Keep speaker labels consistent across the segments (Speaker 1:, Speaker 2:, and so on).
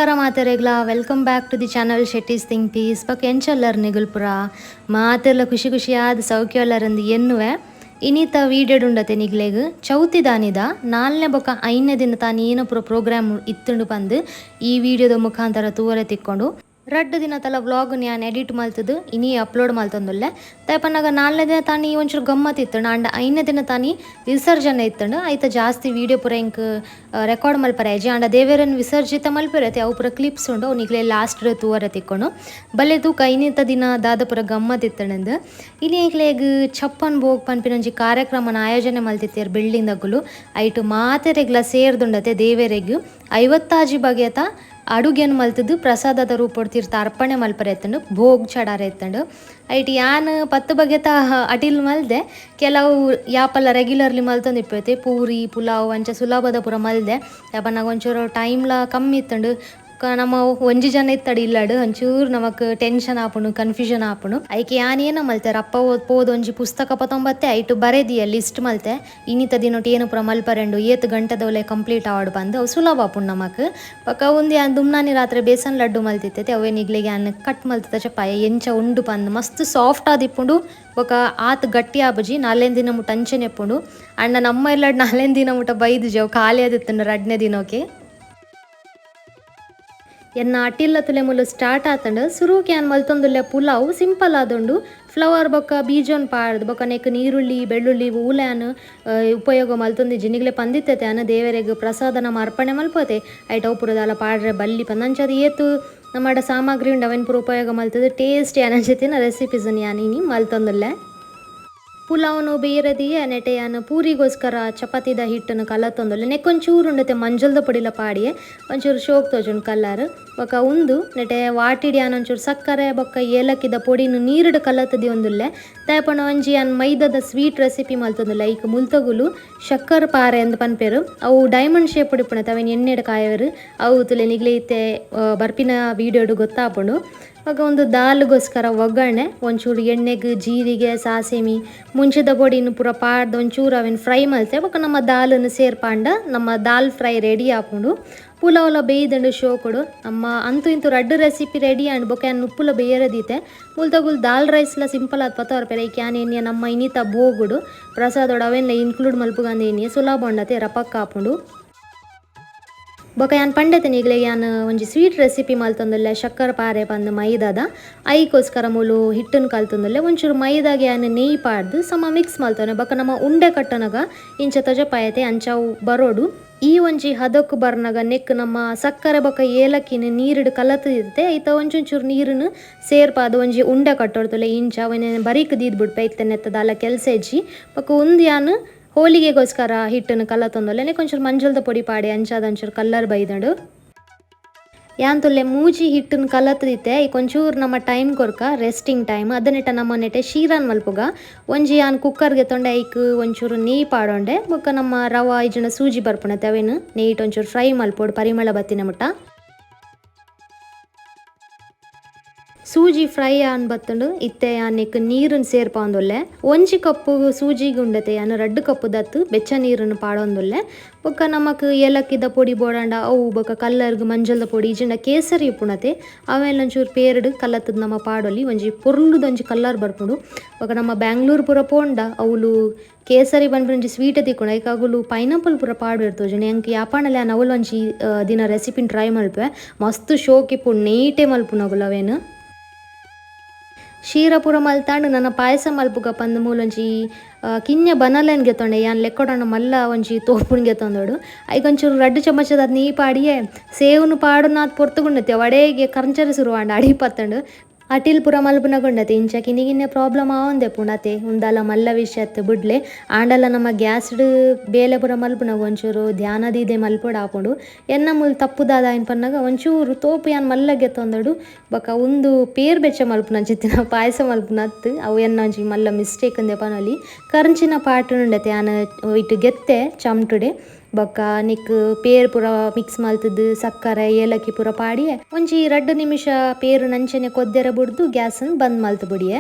Speaker 1: ನಮಸ್ಕಾರ ಮಾತೆರೆಗ್ಲ welcome back to the channel Shetty's thing piece ಪಕ್ಕ ಎಂಚಲ್ಲರ್ ನಿಗುಲ್ಪುರ ಮಾತೆಲ್ಲ ಖುಷಿ ಖುಷಿಯಾದ ಸೌಖ್ಯವಲ್ಲರಂದು ಎನ್ನುವೆ ಇನ್ನೀತ ವೀಡಿಯೋಡು ಉಂಡತೆ ನಿಗ್ಲೆಗ್ ಚೌತಿ ದಾನಿದ 4ನೇ ಬೊಕ 5ನೇ ದಿನ ತಾನು ಏನೋ ಪ್ರೋಗ್ರಾಮ್ ಇತ್ತುಂಡು ಬಂದು ಈ ವಿಡಿಯೋದ ಮುಖಾಂತರ ತೂವರೆ ತಿಕ್ಕೊಂಡು 2 ದಿನ ತಲ ವ್ಲಾಗ್ ನಾನು ಎಡಿಟ್ ಮಲ್ತದ್ದು ಇನ್ನೀ ಅಪ್ಲೋಡ್ ಮಲ್ತೊಂದುಲ್ಲೆ ತೈಪನ್ನಾಗ 4ನೇ ದಿನ ತಾನಿ ಒಂಚೂರು ಗಮ್ಮತ್ ಇತ್ತಂಡು ಆಂಡ 5ನೇ ದಿನ ತಾನಿ ವಿಸರ್ಜನೆ ಇತ್ತಂಡು ಐತ ಜಾಸ್ತಿ ವೀಡಿಯೋ ಪೂರ ಇಂಕ್ ರೆಕಾರ್ಡ್ ಮಲ್ಪರೆ ಆಂಡ ದೇವೇರನ್ನು ವಿಸರ್ಜಿತ ಮಲ್ಪರತೆ ಅವು ಪೂರ ಕ್ಲಿಪ್ಸ್ ಉಂಡು ಅವು ನಿಕ್ಲೆ ಲಾಸ್ಟ್ ತೂವರೆ ತಿಕ್ಕೊಂಡು ಬಲ್ಲೆ ತೂಕ 5ನೇ ದಿನ ದಾದ ಪೂರ ಗಮ್ಮತ್ ಇತ್ತಂಡು ಇಲ್ಲಿ ಈಗ್ಲೆಗ್ ಚಪ್ಪನ್ ಬೋಗ್ ಪನ್ಪಿನೊಂಜಿ ಕಾರ್ಯಕ್ರಮನ ಆಯೋಜನೆ ಮಲ್ತಿತ್ತೇರು ಬಿಲ್ಡಿಂಗ್ದಗುಲು ಐಟು ಮಾತೆರೆಗ್ಲ ಸೇರ್ದುಂಡತೆ ದೇವೇರೆಗ್ 50 ಬಗೆತ ಅಡುಗೆಯನ್ನು ಮಲ್ತದ್ದು ಪ್ರಸಾದದ ರೂಪಡ್ ತೀರ್ಥ ಅರ್ಪಣೆ ಮಲ್ಪರೆ ಎತ್ತಂಡು ಭೋಗ್ ಚಡಾರ ಎತ್ತಂಡು ಐಟಿ ಯಾನು 10 ಬಗೆತ ಅಟಿಲ್ ಮಲ್ದೆ ಕೆಲವು ಯಾಪಲ್ಲ ರೆಗ್ಯುಲರ್ಲಿ ಮಲ್ತೊಂದಿಪ್ಪೈತೆ ಪೂರಿ ಪುಲಾವ್ ಅಂಚ ಸುಲಭದ ಪೂರ ಮಲ್ದೆ ಯಾಪನ್ನಾಗ ಒಂಚೂರು ಟೈಮ್ಲ ಕಮ್ಮಿ ಇತ್ತಂಡು ನಮ್ಮ ಒಂಜಿ ಜನ ಇತ್ತಡಿ ಇಲ್ಲಡು ಒಂಚೂರು ನಮಕ್ ಟೆನ್ಷನ್ ಆಪುಂಡು ಕನ್ಫ್ಯೂಷನ್ ಆಪುಂಡು ಐಕೆ ಯಾನೇನ ಮಲ್ತೆ ರಪ್ಪ ಓದ್ ಒಂಜಿ ಪುಸ್ತಕ ಪತೊಂಬತ್ತೆ ಐಟು ಬರೆದಿಯ ಲಿಸ್ಟ್ ಮಲ್ತೆ ಇನ್ನಿತ ದಿನೊಟ್ಟು ಏನು ಪುರ ಮಲ್ಪರೆಂಡು 7 ಗಂಟೆದವಲೆ ಕಂಪ್ಲೀಟ್ ಆವಡ್ ಬಂದು ಅವು ಸುಲಭ ಆಪುಂಡು ನಮಕ್ ಪಕ್ಕ ಒಂದು ಯಾನ್ ದುಮ್ನಾನಿ ರಾತ್ರಿ ಬೇಸನ್ ಲಡ್ಡು ಮಲ್ತಿತ್ತೈತೆ ಅವೇ ನಿಗ್ಲೆಗೆ ಯಾನ್ ಕಟ್ ಮಲ್ತದ ಚಪ್ಪಾಯ ಎಂಚ ಉಂಡು ಬಂದು ಮಸ್ತ್ ಸಾಫ್ಟ್ ಆದಿಪ್ಪುಂಡು ಬೊಕ ಆತ್ ಗಟ್ಟಿ ಆಬಜಿ 4 ದಿನ ಮುಟ್ಟ ಅಂಚೆನೆ ಎಪ್ಪುಂಡು ಅಣ್ಣ ನಮ್ಮ ಎಲ್ಲ 4 ದಿನ ಮುಟ್ಟ ಬೈದು ಜವ್ ಖಾಲಿ ಆದಿತ್ತಂಡು 2ನೇ ದಿನಕ್ಕೆ ಎನ್ನ ಅಟಿಲ್ಲ ತುಲೆ ಮುಲು ಸ್ಟಾರ್ಟ್ ಆತಂಡು ಸುರುಕ್ಕೆ ಏನು ಮಲ್ತೊಂದುಲ್ಲೆ ಪುಲಾವ್ ಸಿಂಪಲ್ ಆದೊಂಡು ಫ್ಲವರ್ ಬೊಕ್ಕ ಬೀಜನ್ ಪಾಡ್ದು ಬೊಕ್ಕ ನೆಕ್ ನೀರುಳ್ಳಿ ಬೆಳ್ಳುಳ್ಳಿ ಊಲ್ಯಾನ್ ಉಪಯೋಗ ಮಲ್ತೊಂದಿಜ್ಜಿ ನಿಗ್ಲೆ ಪಂದಿತ್ತೈತೆ ಅನ್ನ ದೇವರಿಗೆ ಪ್ರಸಾದನ ಅರ್ಪಣೆ ಮಲ್ಪೋತೆ ಐಟ್ ಅವು ಪುರದಾಲ ಪಾಡ್ರೆ ಬಲ್ಲಿ ಪಂದಂಚದು ಏತು ನಮ್ಮಡ ಸಾಮಗ್ರಿ ಉಂಡು ಅವನ್ ಪುರ ಉಪಯೋಗ ಮಲ್ತದ್ದು ಟೇಸ್ಟ್ ಏನಂಜತಿನ ರೆಸಿಪೀಸನ್ ಯಾನಿನಿ ಮಲ್ತೊಂದುಲ್ಲೆ ಪುಲಾವ್ನು ಬೇರೆದಿಯೇ ನೆಟೆ ಯಾನು ಪೂರಿಗೋಸ್ಕರ ಚಪಾತಿದ ಹಿಟ್ಟನ್ನು ಕಲತ್ತೊಂದುಲ್ಲೆ ನೆಕ್ಕೊಂಚೂರು ಉಂಡತೆ ಮಂಜಲ್ದ ಪುಡಿಲ ಪಾಡಿಯೇ ಒಂಚೂರು ಶೋಕ್ ತೋಜುಂಡು ಕಲ್ಲರ್ ಬೊಕ ಉಂದು ನೆಟೆ ವಾಟಿಡಿ ಯಾನ್ ಒಂಚೂರು ಸಕ್ಕರೆ ಬೊಕ್ಕ ಏಲಕ್ಕಿದ ಪೊಡಿನು ನೀರುಡು ಕಲತ್ತದಿ ಒಂದುಲ್ಲೆ ತೈಪಣ ಒಂಜಿ ಯಾನ್ ಮೈದಾದ ಸ್ವೀಟ್ ರೆಸಿಪಿ ಮಲ್ತೊಂದುಲ್ಲೆ ಈಗ ಮುಲ್ತಗುಲು ಶಕ್ಕರ್ ಪಾರೆ ಅಂದ್ ಪನ್ಪೇರು ಅವು ಡೈಮಂಡ್ ಶೇಪ್ ಉಡಿಪುಣತೆ ಅವನ್ ಎಣ್ಣೆಡು ಕಾಯವರು ಅವು ತುಲೆ ನಿಗ್ಲೆ ಇತ್ತೆ ಬರ್ಪಿನ ವೀಡಿಯೋಡು ಗೊತ್ತಾಪುಂಡು ಆಗ ಒಂದು ದಾಲ್ಗೋಸ್ಕರ ಒಗ್ಗರಣೆ ಒಂಚೂರು ಎಣ್ಣೆಗೆ ಜೀರಿಗೆ ಸಾಸಿಮಿ ಮುಂಚಿದ ಪೊಡಿನ ಪೂರ ಪಾಡ್ದು ಒಂಚೂರು ಅವನ್ ಫ್ರೈ ಮಲ್ತೆ ಬೊಕ ನಮ್ಮ ದಾಲನ್ನು ಸೇರ್ಪಾಂಡ ನಮ್ಮ ದಾಲ್ ಫ್ರೈ ರೆಡಿ ಆಪುಂಡು ಪುಲಾವ್ಲ ಬೇಯ್ದಂಡು ಶೋ ಕೊಡು ನಮ್ಮ ಅಂತೂ ಇಂತೂ 2 ರೆಸಿಪಿ ರೆಡಿ ಆಂಡ್ ಬೊಕ ಏನು ಉಪ್ಪುಲ ಬೇಯರದೀತೆ ಮುಲ್ತಗುಲ್ ದಾಲ್ ರೈಸ್ಲ ಸಿಂಪಲ್ ಆದ ಪತ್ತವರ ಪೆರ ಕ್ಯಾನ್ ಎಣ್ಣೆ ನಮ್ಮ ಇನ್ನಿತ ಬೋಗುಡು ಪ್ರಸಾದೋಡು ಅವೆಲ್ಲ ಇನ್ಕ್ಲೂಡ್ ಮಲ್ಪುಗಂದ ಎಣ್ಣೆ ಸುಲಭ ಉಂಡತೆ ರಪಕ್ಕ ಆಪುಂಡು ಬೊಕ ಯಾನ್ ಪಂಡತೆ ನಿಗ್ಲೆ ಯಾನ್ ಒಂಜಿ ಸ್ವೀಟ್ ರೆಸಿಪಿ ಮಲ್ತೊಂದುಲ್ಲೆ ಶಕ್ಕರ ಪಾರೆ ಪಂದ್ ಮೈದಾದ ಐಕೋಸ್ಕರ ಮೂಲು ಹಿಟ್ಟನ್ನು ಕಲ್ತೊಂದುಲ್ಲೆ ಒಂಚೂರು ಮೈದಾಗೆ ಯಾನ್ ನೆಯ್ ಪಾಡ್ದು ಸಮ ಮಿಕ್ಸ್ ಮಲ್ತೊನೆ ಬೊಕ ನಮ್ಮ ಉಂಡೆ ಕಟ್ಟನಗ ಇಂಚ ತಜಪಾಯತೆ ಅಂಚಾವು ಬರೋಡು ಈ ಒಂಜಿ ಹದಕ್ಕು ಬರ್ನಾಗ ನೆಕ್ ನಮ್ಮ ಸಕ್ಕರೆ ಬೊಕ ಏಲಕ್ಕಿನ ನೀರುಡು ಕಲತದಿತ್ತೆ ಐತ ಒಂಚೂರು ನೀರನ್ನು ಸೇರ್ಪಾದು ಒಂಜಿ ಉಂಡೆ ಕಟ್ಟೋಡ್ತಲೆ ಇಂಚ ಅವನೇ ಬರೀಕ್ ದೀದ್ ಬಿಡ್ಪೆ ಇತ್ತನೆತ್ತದ ಅಲ್ಲ ಕೆಲಸ ಇಜ್ಜಿ ಬೊಕ ಉಂದು ಯಾನ್ ಹೋಳಿಗೆಗೋಸ್ಕರ ಹಿಟ್ಟನ್ನು ಕಲತ್ತೊಂದುಲ್ಲೆ ಕೊಂಚೂರು ಮಂಜಲ್ದ ಪೊಡಿ ಪಾಡಿ ಅಂಚಾದ ಒಂಚೂರು ಕಲ್ಲರ್ ಬೈದಡು ಯಾಂತುಲ್ಲೆ ಮೂಜಿ ಹಿಟ್ಟನ್ನು ಕಲತ್ತದಿತ್ತೆ ಈ ಕೊಂಚೂರು ನಮ್ಮ ಟೈಮ್ ಕೊರ್ಕ ರೆಸ್ಟಿಂಗ್ ಟೈಮ್ ಅದನ್ನೆಟ ನಮ್ಮ ನೆಟೆ ಶೀರಾನ್ ಮಲ್ಪುಗ ಒಂಜಿ ಯಾನ್ ಕುಕ್ಕರ್ಗೆ ತೊಂಡೆ ಐಕ್ ಒಂಚೂರು ನೆಯ್ ಪಾಡೊಂಡೆ ಬೊಕ್ಕ ನಮ್ಮ ರವ ಇಜನ ಸೂಜಿ ಬರ್ಪುಣತೆ ಅವೇನು ನೆಯ್ಟ್ ಒಂಚೂರು ಫ್ರೈ ಮಲ್ಪೋಡು ಪರಿಮಳ ಬತ್ತಿನ ಮುಟ್ಟ ಸೂಜಿ ಫ್ರೈ ಆನ್ ಬತ್ತುಂಡು ಇತ್ತೆ ಯಾನೆಕ್ ನೀರನ್ನು ಸೇರ್ಪಾಂದುಲ್ಲೆ ಒಂಜಿ ಕಪ್ಪು ಸೂಜಿಗೆ ಉಂಡತೆ ಯಾನು 2 ಕಪ್ಪು ದತ್ತು ಬೆಚ್ಚ ನೀರನ್ನು ಪಾಡೊಂದುಲ್ಲೆ ಬೊಕ್ಕ ನಮಕ್ ಏಲಕ್ಕಿದ ಪೊಡಿ ಬೋಡಾಂಡ ಅವು ಬೊಕ್ಕ ಕಲ್ಲರ್ಗ್ ಮಂಜಲ್ದ ಪೊಡಿ ಇಜಂಡ ಕೇಸರಿ ಉಪ್ಪುಣತೆ ಅವೆಲ್ಲ ಒಂಚೂರು ಪೇರ್ಡ್ ಕಲತ್ತದ ನಮ್ಮ ಪಾಡೊಲಿ ಒಂಜಿ ಪುರ್ಲುದೊಂಜಿ ಕಲ್ಲರ್ ಬರ್ಪುಂಡು ಬೊಕ್ಕ ನಮ್ಮ ಬ್ಯಾಂಗ್ಳೂರ್ ಪೂರ ಪೋಂಡ ಅವಳು ಕೇಸರಿ ಬಂದ್ಬಿಟ್ಟು ಸ್ವೀಟ್ ತಿಕ್ಕೊಂಡ ಐಕಾಗುಲು ಪೈನಾಪಲ್ ಪೂರ ಪಾಡು ಇರ್ತೋಜನೆ ಅಂಕೆ ಯಾಪಣಲೆ ಆ ನವಲೊಂಜಿ ದಿನ ರೆಸಿಪಿನ ಟ್ರೈ ಮಲ್ಪೆ ಮಸ್ತ್ ಶೋಕಿಪ್ಪು ನೇಟೆ ಮಲ್ಪುನಗುಲು ಅವೇನು ಶೀರ ಪೂರ ಮಲ್ತಾಂಡು ನನ್ನ ಪಾಯಸ ಮಲ್ಪುಗ ಪಂದು ಮೂಲೊಂಜಿ ಕಿನ್ಯ ಬನಲೆನ್ ಗೆತ್ತೊಂಡೆ ಯಾನ್ ಲೆಕ್ಕೊಡೋಣ ಮಲ್ಲ ಒಂಜಿ ತೋಪುನ್ ಗೆತ್ತೊಂದೋಡು ಐಗೊಂಚೂರು 2 ಚಮಚದ ನೀ ಪಾಡಿಯೇ ಸೇವ್ನು ಪಾಡು ನಾತ್ ಪೊರ್ತುಗುಂಡತೆ ವಡೆಗೆ ಕರ್ಂಚರಿ ಸುರುವಾಂಡ ಅಡಿ ಪತ್ತಂಡು ಅಟಿಲ್ ಪೂರ ಮಲ್ಪುನಗೊಂಡತೆ ಇಂಚ ಕಿನ್ನಿಗಿನ್ನೆ ಪ್ರಾಬ್ಲಮ್ ಆವಂದೆ ಪುಣತೆ ಉಂದಲ ಮಲ್ಲ ವಿಷಯತ್ ಬಿಡ್ಲೆ ಆಂಡಲ ನಮ್ಮ ಗ್ಯಾಸ್ಡ್ ಬೇಲೆ ಪೂರ ಮಲ್ಪುನಗ ಒಂಚೂರು ಧ್ಯಾನದಿದೆ ಮಲ್ಪೊಡು ಆಪುಂಡು ಎನ್ನ ಮುಲ್ ತಪ್ಪುದಾದ ಏನು ಪನ್ನಾಗ ಒಂಚೂರು ತೋಪು ಯಾನ್ ಮಲ್ಲ ಗೆತ್ತೊಂದಡು ಬೊಕ ಒಂದು ಪೇರ್ ಬೆಚ್ಚ ಮಲ್ಪುನ ಚಿತ್ತಿನ ಪಾಯಸ ಮಲ್ಪುನತ್ತು ಅವು ಎನ್ನ ಒಂಜಿ ಮಲ್ಲ ಮಿಸ್ಟೇಕ್ ಅಂದೆ ಪನೊಲಿ ಕರ್ಂಚಿನ ಪಾಟುನುಂಡತೆ ಯಾನ್ ಇಟ್ಟು ಗೆತ್ತೆ ಚಮ್ಟುಡೆ ಬೊಕ್ಕ ನಿಕ್ ಪೇರ್ ಪೂರ ಮಿಕ್ಸ್ ಮಲ್ತದ್ದು ಸಕ್ಕರೆ ಏಲಕ್ಕಿ ಪೂರ ಪಾಡಿ ಒಂಜಿ 2 ನಿಮಿಷ ಪೇರು ನಂಚನೆ ಕೊದ್ದೆರೆ ಬಿಡ್ದು ಗ್ಯಾಸನ್ನು ಬಂದ್ ಮಲ್ತು ಬಿಡಿಯೆ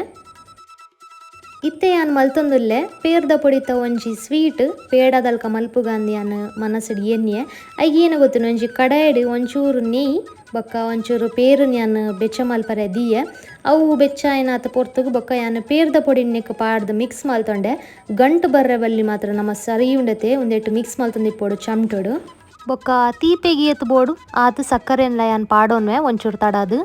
Speaker 1: ಇತ್ತೆ ಯಾನ್ ಮಲ್ತೊಂದುಲ್ಲೆ ಪೇರ್ದ ಪೊಡಿತ ಒಂಜಿ ಸ್ವೀಟ್ ಪೇಡದಲ್ಕ ಮಲ್ಪುಗಂದು ಯಾನ್ ಮನಸ್ಸಡು ಎನ್ನೆ ಐಗೇನು ಗೊತ್ತುನು ಒಂಜಿ ಕಡಾಯಿಡು ಒಂಚೂರು ನೆಯ್ ಬೊಕ್ಕ ಒಂಚೂರು ಪೇರು ಯಾನ್ ಬೆಚ್ಚ ಮಲ್ಪರೆ ದಿಯೆ ಅವು ಬೆಚ್ಚ ಏನಾತ ಪೊರ್ತುಗು ಬೊಕ್ಕ ಯಾನ್ ಪೇರ್ದ ಪೊಡಿ ನಿಕ್ ಪಾಡ್ದು ಮಿಕ್ಸ್ ಮಲ್ತೊಂಡೆ ಗಂಟು ಬರ್ರೆ ಬಲ್ಲಿ ಮಾತ್ರ ನಮ್ಮ ಸರಿ ಉಂಡತೆ ಒಂದೆಟ್ಟು ಮಿಕ್ಸ್ ಮಲ್ತೊಂದಿಪ್ಪೋಡು ಚಮ್ಟೋಡು ಬೊಕ್ಕ ತೀಪೆಗಿ ಎತ್ತು ಬೋಡು ಆತು ಸಕ್ಕರೆನ್ಲ ಯಾನ್ ಪಾಡೋನ್ವೆ ಒಂಚೂರು ತಡದು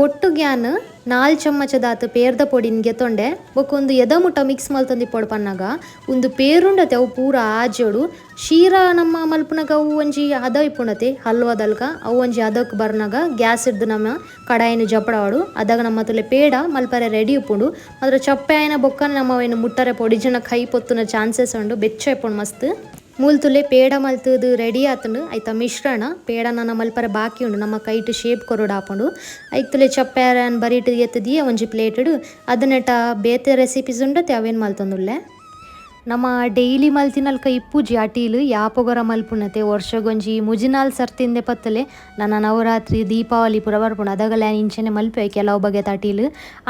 Speaker 1: ಒಟ್ಟುಗೆ ಯಾನ್ 4 ಚಮಚದಾತು ಪೇರ್ದ ಪೊಡಿ ಗೆತ್ತೊಂಡೆ ಬೊಕ್ಕ ಒಂದು ಎದ ಮುಟ್ಟ ಮಿಕ್ಸ್ ಮಲ್ತೊಂದಿಪ್ಪೋಡು ಪನ್ನಾಗ ಒಂದು ಪೇರುಂಡತೆ ಅವು ಪೂರ ಆಜೋಡು ಶೀರಾ ನಮ್ಮ ಮಲ್ಪುನಾಗ ಅವು ಒಂಜಿ ಹದ ಇಪ್ಪುಂಡತೆ ಹಲ್ವಾದಲ್ಕ ಅವು ಒಂಜಿ ಹದಕ್ಕೆ ಬರ್ನಾಗ ಗ್ಯಾಸ್ ಹಿಡ್ದು ನಮ್ಮ ಕಡಾಯಿನ ಜಪಡವಾಡು ಅದಾಗ ನಮ್ಮ ತುಲೆ ಪೇಡ ಮಲ್ಪರೆ ರೆಡಿ ಇಪ್ಪುಂಡು ಅದ್ರ ಚಪ್ಪೆ ಆಯ್ನ ಬೊಕ್ಕ ನಮ್ಮವೇನು ಮುಟ್ಟರೆ ಪೊಡಿ ಜನ ಕೈ ಪೊತ್ತುನ ಚಾನ್ಸಸ್ ಉಂಡು ಬೆಚ್ಚ ಇಪ್ಪುಂಡು ಮಸ್ತ್ ಮೂಲ್ತುಲೆ ಪೇಡ ಮಲ್ತದು ರೆಡಿ ಆತುಂಡು ಐತ ಮಿಶ್ರಣ ಪೇಡ ನನ್ನ ಮಲ್ಪರೆ ಬಾಕಿ ಉಂಡು ನಮ್ಮ ಕೈಟ್ ಶೇಪ್ ಕೊರೋಡು ಹಾಪುಂಡು ಐತುಲೆ ಚಪ್ಪೆರನ್ ಬರೀಟ್ ಎತ್ತದಿಯೇ ಒಂಜಿ ಪ್ಲೇಟುಡು ಅದನ್ನೆಟ ಬೇತೆ ರೆಸಿಪೀಸ್ ಉಂಡತೆ ಅವೇನು ಮಲ್ತೊಂದುಲ್ಲೆ ನಮ್ಮ ಡೈಲಿ ಮಲ್ತಿನಲ್ಕ ಇಪ್ಪುಜಿ ಅಟೀಲು ಯಾಪೊಗರ ಮಲ್ಪುನತೆ ವರ್ಷಗೊಂಜಿ ಮುಜಿನಾಲ್ ಸರ್ತಿಂದೆ ಪತ್ತಲೆ ನನ್ನ ನವರಾತ್ರಿ ದೀಪಾವಳಿ ಪೂರ ಬರ್ಪುಂಡು ಅದಾಗಲ ಇಂಚನೆ ಮಲ್ಪೆ ಕೆಲವು ಬಗೆತ ಅಟೀಲು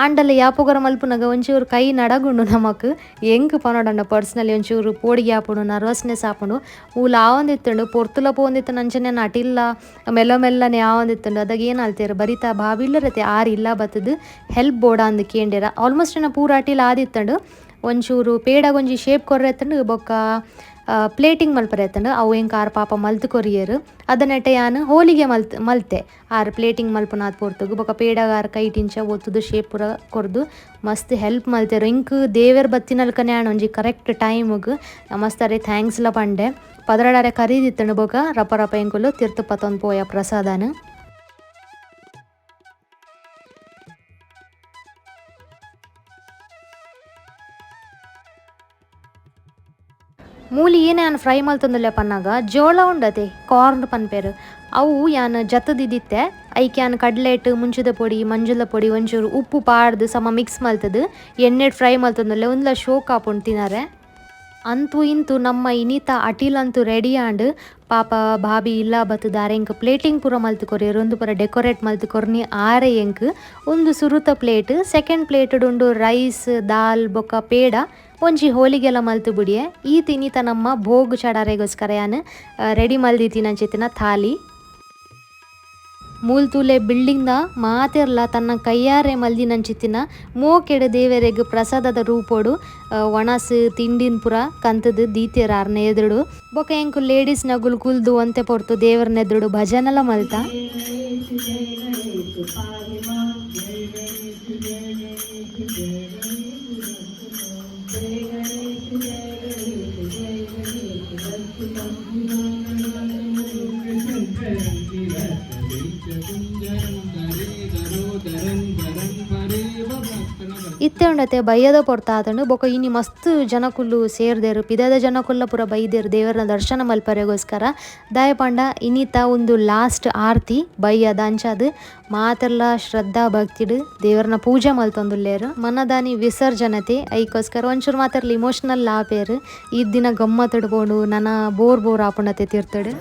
Speaker 1: ಆಂಡಲ ಯಾಪೊಗರ ಮಲ್ಪುನಾಗ ಒಂಚೂರು ಕೈ ನಡಗುಂಡು ನಮಕ್ ಎಂಕ್ ಪನೋಡಂಡ ಪರ್ಸ್ನಲಿ ಒಂಚೂರು ಪೋಡಿಗೆ ಹಾಪುಂಡು ನರ್ವಸ್ನೆಸ್ ಹಾಪುಂಡು ಊಲ ಆವಂದಿತ್ತುಂಡು ಪೊರ್ತುಲ ಪೋಂದಿತ್ತು ನಂಚನೆ ಅಟಿಲ್ಲ ಮೆಲ್ಲನೆ ಆವಂದಿತ್ತುಂಡು ಅದಾಗ ಏನು ಅಲ್ತೇರು ಬರಿತಾ ಬಾಬಿಲ್ಲರತೆ ಆರು ಇಲ್ಲ ಬತ್ತದು ಹೆಲ್ಪ್ ಬೋಡ ಅಂದು ಕೇಂಡೇರ ಆಲ್ಮೋಸ್ಟ್ ಏನ ಪೂರ ಅಟೀಲ್ ಆದಿತ್ತಂಡು ಒಂಚೂರು ಪೇಡಗೊಂಜಿ ಶೇಪ್ ಕೊರ್ರೆತ್ತಂಡು ಬೊಕ್ಕ ಪ್ಲೇಟಿಂಗ್ ಮಲ್ಪರೆ ಎತ್ತಂಡು ಅವು ಎಂಕ ಆರು ಪಾಪ ಮಲ್ತು ಕೊರಿಯರು ಅದನ್ನೆಟ್ಟೆ ಯಾನು ಹೋಲಿಗೆ ಮಲ್ತೆ ಆರು ಪ್ಲೇಟಿಂಗ್ ಮಲ್ಪುನಾದ್ ಪೊರ್ತುಗು ಬೊಕ್ಕ ಪೇಡಗಾರ ಕೈಟಿಂಚ ಒತ್ತುದು ಶೇಪ್ ಪೂರ ಕೊರ್ದು ಮಸ್ತ್ ಹೆಲ್ಪ್ ಮಲ್ತೆರು ಇಂಕ್ ದೇವೇರ್ ಬತ್ತಿನಲ್ಕನೆ ಆಣ ಒಂಜಿ ಕರೆಕ್ಟ್ ಟೈಮ್ಗೆ ಮಸ್ತಾರೆ ಥ್ಯಾಂಕ್ಸ್ಲ ಪಂಡೆ ಪದರಡಾರೆ ಕರೀದಿತ್ತಂಡು ಬೊಕ್ಕ ರಪ ಎಂಕುಲು ತಿರ್ತು ಪತ್ತೊಂದು ಪೋಯ ಪ್ರಸಾದನ ಮೂಲಿ ಏನೇ ನಾನು ಫ್ರೈ ಮಲ್ತೊಂದುಲ್ಲೆ ಪನ್ನಾಗ ಜೋಳ ಉಂಡತೆ ಕಾರ್ನ್ ಪನ್ಪೇರು ಅವು ಯಾನ್ ಜತ್ತದಿದ್ದಿತ್ತೆ ಐಕೆ ಯಾನ್ ಕಡ್ಲೆಟ್ ಮುಂಚದ ಪೊಡಿ ಮಂಜುಳ ಪೊಡಿ ಒಂಚೂರು ಉಪ್ಪು ಪಾಡ್ದು ಸಮ ಮಿಕ್ಸ್ ಮಲ್ತದು ಎಣ್ಣೆಡ್ ಫ್ರೈ ಮಲ್ತೊಂದುಲ್ಲೆ ಒಂದ್ಲ ಶೋಕ್ ಹಾಪುಂಡು ತಿನ್ನರೆ ಅಂತೂ ಇಂತೂ ನಮ್ಮ ಇನಿತ ಅಟೀಲಂತೂ ರೆಡಿ ಆಂಡ್ ಪಾಪ ಭಾಬಿ ಇಲ್ಲ ಬತ್ತದಾರೆ ಎಂಕ್ ಪ್ಲೇಟಿಂಗ್ ಪೂರ ಮಲ್ತು ಕೊರಿಯರು ಒಂದು ಪೂರ ಡೆಕೋರೇಟ್ ಮಲ್ತು ಕೊರ್ನಿ ಆರೆ ಎಂಕ್ ಒಂದು ಸುರುತ ಪ್ಲೇಟ್ ಸೆಕೆಂಡ್ ಪ್ಲೇಟ್ ಉಂಡು ರೈಸ್ ದಾಲ್ ಬೊಕ್ಕ ಪೇಡ ಒಂಜಿ ಹೋಲಿಗೆಲ್ಲ ಮಲ್ತು ಬಿಡಿಯೆ ಈ ತಿನ್ನಿತ ನಮ್ಮ ಭೋಗ್ ಚಡಾರೆಗೋಸ್ಕರ ಯಾನ್ ರೆಡಿ ಮಲ್ದಿತ್ತಿನಂಚಿತ್ತಿನ ಥಾಲಿ ಮೂಲ್ತೂಲೆ ಬಿಲ್ಡಿಂಗ್ದ ಮಾತೆರ್ಲ ತನ್ನ ಕೈಯಾರೆ ಮಲ್ದಿನಂಚಿತ್ತಿನ ಮೋಕೆಡ್ ದೇವರೆಗ್ ಪ್ರಸಾದದ ರೂಪೋಡು ಒಣಸ್ ತಿಂಡಿನ ಪುರ ಕಂತದು ದೀತೆರ್ ಆರ್ನ ಎದುರುಡು ಬೊಕ ಎಂಕು ಲೇಡೀಸ್ ನಗುಲು ಕುಲ್ದು ಅಂತೆ ಪೊರ್ತು ದೇವರನ್ನ ಎದುರುಡು ಭಜನೆಲ್ಲ ಮಲ್ತ ಇತ್ತೆ ಉಂಡತೆ ಬಯ್ಯದ ಪೊರ್ತ ಆತಂಡು ಬೊಕ ಇನಿ ಮಸ್ತ್ ಜನಕುಲ್ಲು ಸೇರ್ದೇರು ಪಿದದ ಜನಕುಲ್ಲ ಪೂರ ಬೈದೇರು ದೇವರನ ದರ್ಶನ ಮಲ್ಪರೆಗೋಸ್ಕರ ದಾಯ ಪಂಡ ಇನಿತ ಒಂದು ಲಾಸ್ಟ್ ಆರ್ತಿ ಬಯ್ಯದ ಅಂಚಾದ್ ಮಾತೆರ್ಲ ಶ್ರದ್ಧಾ ಭಕ್ತಿಡ್ ದೇವರನ ಪೂಜೆ ಮಲ್ತೊಂದುಲ್ಲೇರು ಮನದಾನಿ ವಿಸರ್ಜನತೆ ಐಕೋಸ್ಕರ ಒಂಚೂರು ಮಾತೆರ್ಲ ಇಮೋಷನಲ್ ಆಪೇರು ಈ ದಿನ ಗಮ್ಮತ್ತಡ್ ಬೋಡು ನನ್ನ ಬೋರ್ ಆಪುಂಡತೆ ತೀರ್ತಡು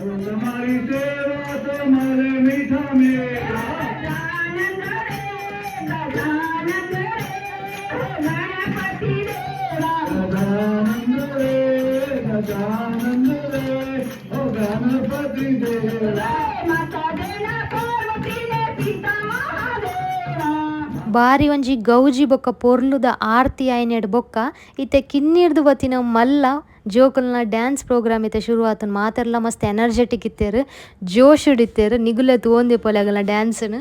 Speaker 1: ಬಾರಿ ಒಂಜಿ ಗೌಜಿ ಬೊಕ್ಕ ಪೊರ್ಲುದ ಆರ್ತಿ ಆಯ್ನೆಡ್ ಬೊಕ್ಕ ಇತ್ತೆ ಕಿನ್ನೀರ್ದು ಬತ್ತಿನ ಮಲ್ಲ ಜೋಕುಲ್ನ ಡ್ಯಾನ್ಸ್ ಪ್ರೋಗ್ರಾಮ್ ಇತ್ತೆ ಶುರು ಆತನ ಮಾತೆರ್ಲ ಮಸ್ತ್ ಎನರ್ಜೆಟಿಕ್ ಇತ್ತೇರು ಜೋಶ್ ಹಿಡಿತೇರು ನಿಗುಲೆ ತೋಂದೆ ಪೊಲೆಗಲ ಡ್ಯಾನ್ಸ್ನು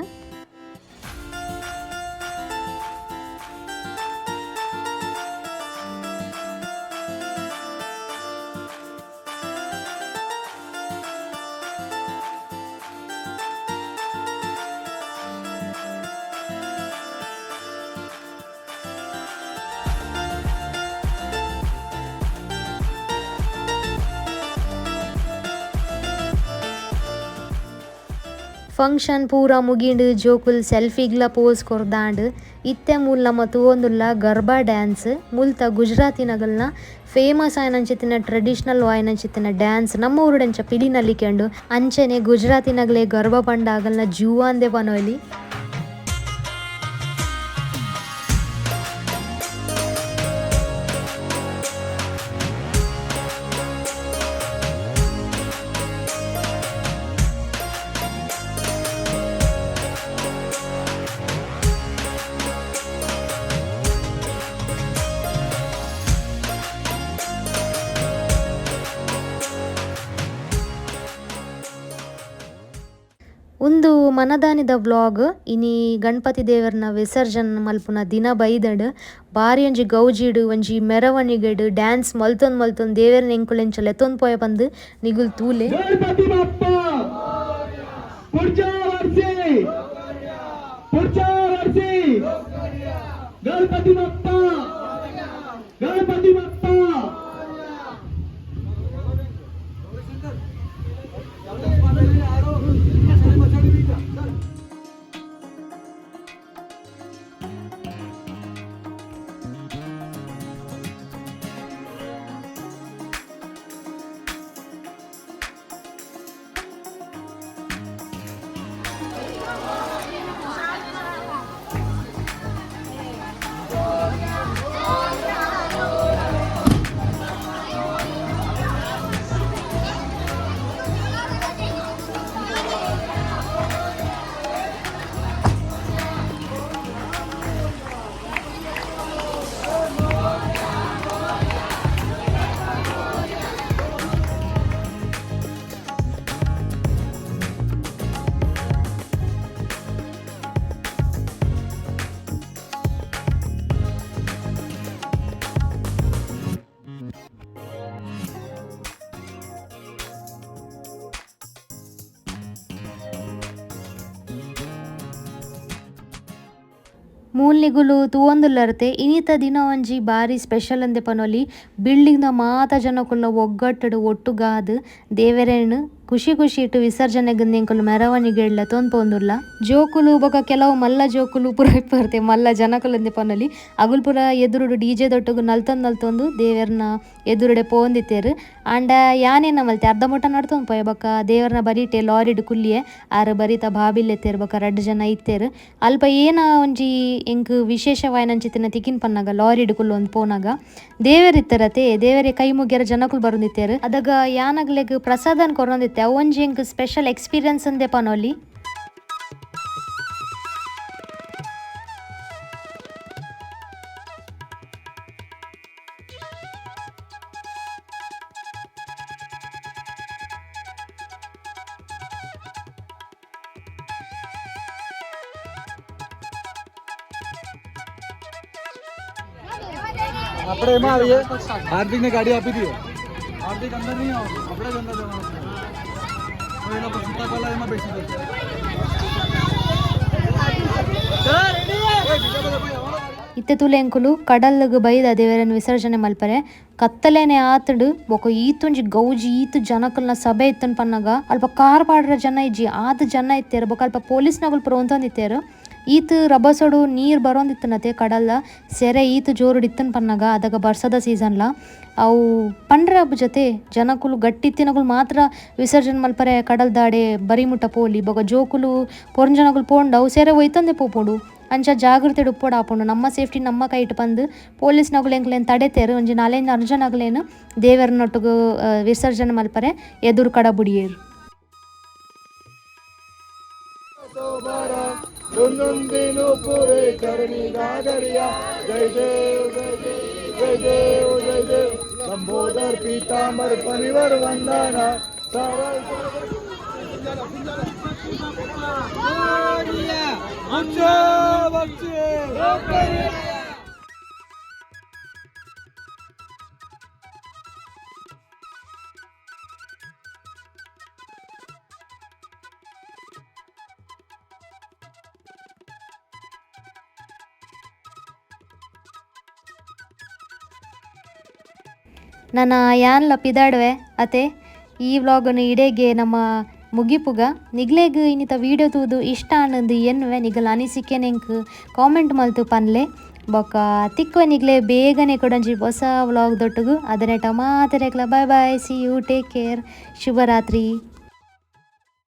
Speaker 1: ಫಂಕ್ಷನ್ ಪೂರ ಮುಗಿಂಡು ಜೋಕುಲ್ ಸೆಲ್ಫಿಗ್ಲ ಪೋಸ್ ಕೊರ್ದಾಂಡ್ ಇತ್ತೆ ಮೂಲ ನಮ್ಮ ತೂವೊಂದುಲ್ಲ ಗರ್ಬಾ ಡ್ಯಾನ್ಸ್ ಮುಲ್ತ ಗುಜರಾತಿನಗಲ್ನ ಫೇಮಸ್ ಆಯ್ನಂಚಿತ್ತಿನ ಟ್ರೆಡಿಷ್ನಲ್ ಆಯ್ನಂಚಿತ್ತಿನ ಡ್ಯಾನ್ಸ್ ನಮ್ಮ ಊರುಡೆಂಚ ಪಿಲಿನಲ್ಲಿ ಕೆಂಡು ಅಂಚನೆ ಗುಜರಾತಿನಗಲೇ ಗರ್ಬಾ ಪಂಡ ಆಗಲ್ನ ಜೂವಾಂದೆ ಪನೊಯ್ಲಿ ಮನದಾನಿದ ವ್ಲಾಗ್ ಇನಿ ಗಣಪತಿ ದೇವರನ ವಿಸರ್ಜನೆ ಮಲ್ಪುನ ದಿನ ಬೈದಡ್ ಬಾರಿ ಒಂಜಿ ಗೌಜಿಡ್ ಒಂಜಿ ಮೆರವಣಿಗೆಡ್ ಡ್ಯಾನ್ಸ್ ಮಲ್ತೊಂದು ದೇವರನ ಎಂಕುಲೆಂಚ ಲೆತ್ತೊಂದು ಪೋಯ ಬಂದು ನಿಗುಲ್ ತೂಲೆ ಮೂಲ್ನಿಗುಲು ತೂವೊಂದುಲ್ಲರ್ತೆ ಇನಿತ ದಿನ ಒಂಜಿ ಬಾರಿ ಸ್ಪೆಷಲ್ ಅಂದೆ ಪನೊಲಿ ಬಿಲ್ಡಿಂಗ್ದ ಮಾತ ಜನಕ್ಕುಲ್ಲ ಒಗ್ಗಟ್ಟಡು ಒಟ್ಟುಗಾದ್ ದೇವರೇನು ಖುಷಿ ಇಟ್ಟು ವಿಸರ್ಜನೆಗಂದು ಎಂಕುಲು ಮೆರವಣಿಗೆಡ್ಲ ತೊಂದ್ಪೊಂದುಲ್ಲ ಜೋಕುಲು ಬೊಕ ಕೆಲವು ಮಲ್ಲ ಜೋಕುಲು ಪುರ ಇಪ್ಪರ್ತೆ ಮಲ್ಲ ಜನಕುಲಂದೆ ಪನೊಲಿ ಅಗುಲ್ ಪುರ ಎದುರುಡು ಡಿಜೆ ದೊಟ್ಟುಗು ನಲ್ತೊಂದು ದೇವರನ್ನ ಎದುರುಡೆ ಪೋಂದಿತ್ತೇರು ಆಂಡ ಯಾನೇನ ಮಲ್ತೆ ಅರ್ಧ ಮುಟ್ಟ ನಡ್ತೊಂದು ಪೋಯ ಬೊಕ ದೇವರನ್ನ ಬರೀಟೆ ಲಾರಿಡ್ ಕುಲ್ಲಿಯೆ ಆರು ಬರಿತ ಬಾಬಿಲೆತ್ತೇರು ಬೊಕ 2 ಜನ ಇತ್ತೇರು ಅಲ್ಪ ಏನ ಒಂಜಿ ಎಂಕ್ ವಿಶೇಷವಾಯಿನಂಚಿತ್ತಿನ ತಿಕ್ಕಿನ ಪನ್ನಾಗ ಲಾರಿಡ್ ಕುಲ್ಲು ಒಂದು ಪೋನಾಗ ದೇವರಿತ್ತರತೆ ದೇವರೇ ಕೈ ಮುಗ್ಯರ ಜನಕುಲು ಬರುಂದಿತ್ತೇರು ಅದಾಗ ಯಾನಗ್ಲೆಗ್ ಪ್ರಸಾದನ್ ಕೊರೊಂದಿತ್ತೆ ಒಂಜಿ ಎಂಕ್ ಸ್ಪೆಷಲ್ ಎಕ್ಸ್ಪೀರಿಯನ್ಸ್ ಅಂದೆ ಪನೊಲಿ
Speaker 2: अपने में आइए हार्दिक ने गाड़ी आपी दी है हार्दिक अंदर नहीं आओ अपने अंदर जाना तो ये लोग सीता वाला में बेची देते हैं
Speaker 1: ಇತ್ತೆ ತುಲೆಂಕುಲು ಕಡಲ್ಗ್ ಬೈದ ದೇವರನ್ನು ವಿಸರ್ಜನೆ ಮಲ್ಪರೆ ಕತ್ತಲೇನೆ ಆತಡು ಬೊಕ ಈತೊಂಜಿ ಗೌಜಿ ಈತ್ ಜನಕಲ್ನ ಸಭೆ ಇತ್ತನ್ ಪನ್ನಗ ಅಲ್ಪ ಕಾರ್ ಪಾಡ್ರ ಜನ ಇಜ್ಜಿ ಆದ್ ಜನ ಇತ್ತೇರು ಬೊಕ ಅಲ್ಪ ಪೊಲೀಸ್ನಗಳು ಪುರ ಈತ್ ರಭಸಡು ನೀರು ಬರೋಂದಿತ್ತನತೆ ಕಡಲ್ದ ಸೆರೆ ಈತ್ ಜೋರುಡು ಇತ್ತನ್ ಪನ್ನಗ ಅದಾಗ ಬರ್ಸದ ಸೀಸನ್ಲ ಅವು ಪಂಡ್ರೆ ಹಬ್ಬ ಜೊತೆ ಜನಕುಲು ಗಟ್ಟಿತ್ತಿನಗಳು ಮಾತ್ರ ವಿಸರ್ಜನೆ ಮಲ್ಪರೆ ಕಡಲ್ ದಾಡೆ ಬರಿಮುಟ್ಟ ಪೋಲಿ ಬೊಕ ಜೋಕುಲು ಪೊರ್ಂಜನಗಳು ಪೋಂಡು ಅವು ಸೆರೆ ಒಯ್ತಂದೆ ಪೋಪೋಡು ಅಂಚ ಜಾಗೃತಿ ಉಪ್ಪೋಡು ಆಪುಂಡು ನಮ್ಮ ಸೇಫ್ಟಿ ನಮ್ಮ ಕೈ ಇಟ್ಟು ಬಂದು ಪೊಲೀಸ್ನಗಳು ಎಂಕ್ಲೇನು ತಡೆತೇರು ಒಂಜಿ 4-5 ಜನಗಳೇನು ದೇವರನ್ನೊಟ್ಟಿಗೆ ವಿಸರ್ಜನೆ ಮಲ್ಪರೆ ಎದುರು ಕಡ ಬುಡಿಯೇರು
Speaker 2: लंबोदर पीतांबर परिवर वंदना
Speaker 1: ನನ್ನ ಯಾನ್ಲ ಪಿದಾಡುವೆ ಅತೆ ಈ ವ್ಲಾಗನ್ನು ಇಡೆಗೆ ನಮ್ಮ ಮುಗಿಪುಗ ನಿಗ್ಲೆಗ್ ಇನ್ನಿತ ವೀಡಿಯೋ ತೂದು ಇಷ್ಟ ಅನ್ನೋದು ಎನ್ನುವೆ ನಿಗಲ್ ಅನಿಸಿಕೆ ನೆಂಕ್ ಕಾಮೆಂಟ್ ಮಲ್ತು ಪನ್ಲೆ ಬೊಕ ತಿಕ್ಕುವೆ ನಿಗ್ಲೆ ಬೇಗನೆ ಕೊಡಂಜಿ ಹೊಸ ವ್ಲಾಗ್ ದೊಟ್ಟುಗು ಅದನ್ನೆಟ ಮಾತೆರೆಕ್ಲ bye see you take care ಶುಭರಾತ್ರಿ.